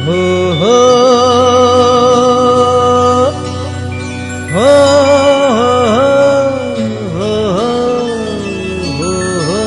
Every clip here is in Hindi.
हो हो हो हो हो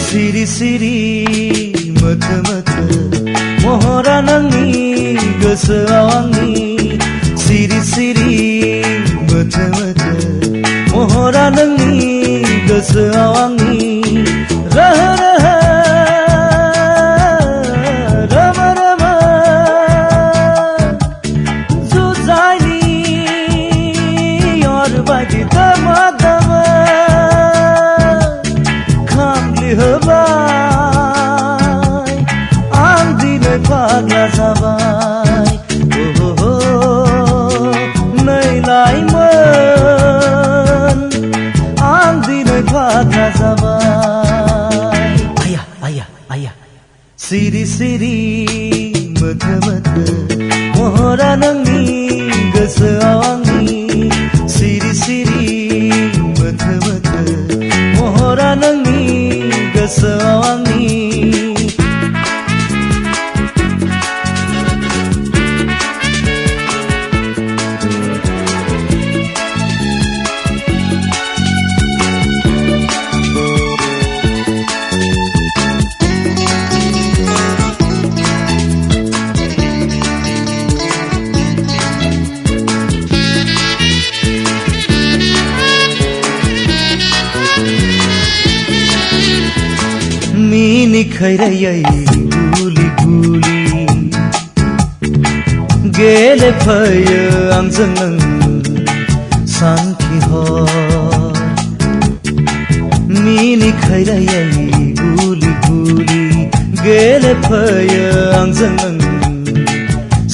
सिरि सिरि मोथो मोथो महरा नोंनि गोसोआव आंनि सिरि सिरि मोथो मोथो महरा नोंनि गोसोआव आंनि रोहो रोहो रोमो रोमो जुजाइनि अर बायदि दमा दमा होबाय आं दिनै फाग्ला जाबाय हो नै लाइमोन आं दिनै फाग्ला जाबाय आया आया आया सिरि सिरि मोथो मोथो महरा नोंनि गोसोआव आंनि सिरि सिरि मोथो मोथो महरा नोंनि गोसोआव आंनि मिनिखैरायै गुलि गुलि गेलेफैयो आंजों नों सानखिहर मिनिखैरायै गुलि गुलि गेलेफैयो आंजों नों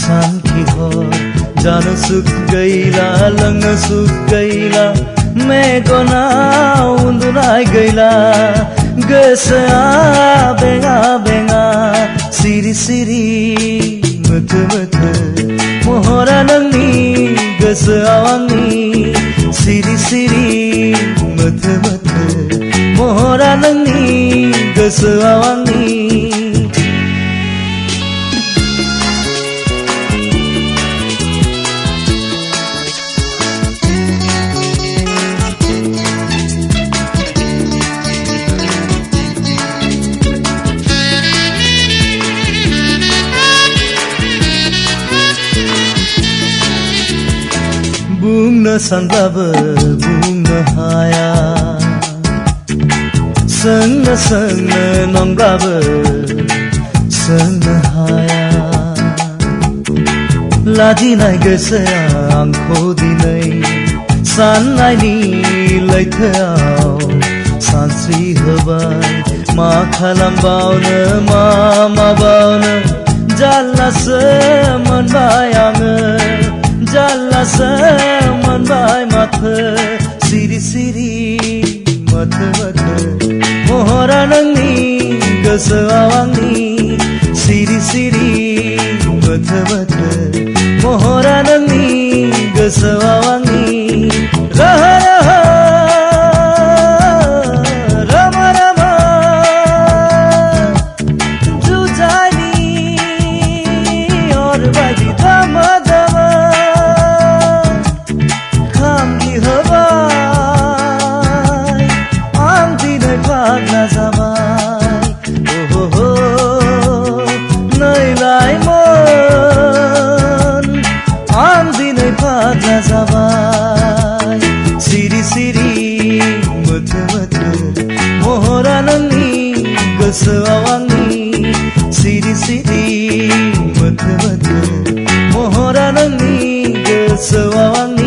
सानखिहर जानो सुख गैला लोंनो सुख गैला मेगनाव उन्दुनाय गैला गोसोआ बेङा बेङा सिरि सिरि मोथो मोथो महरा नोंनि गोसोआव आंनि सिरि सिरि मोथो मोथो महरा नोंनि गोसोआव आंनि बुंनो सानब्लाबो बुंनो हाया सोंनो सोंनो नंब्लाबो सोंनो हाया लाजिनाय गोसोआ आंखौ दिनै साननायनि लैथोआव सानस्रि होबाय मा खालामबावनो मा माबावनो जारलासो मोनबाय आङो जारलासो मोनबाय माथो सिरि सिरि मोथो मोथो महरा नोंनि गोसोआव आंनि सिरि सिरि मोथो मोथो महरा नोंनि गोसोआव आंनि रोहो रोहो रोमो रोमो जुजाइनि अर बायदि दमा दमा फाग्ला जाबाय हो नै लाइमोन आं दिनै फाग्ला जाबाय सिरि सिरि मोथो मोथो महरा नोंनि गोसोआव आंनि सिरि सिरि मोथो मोथो महरा नोंनि गोसोआव आंनि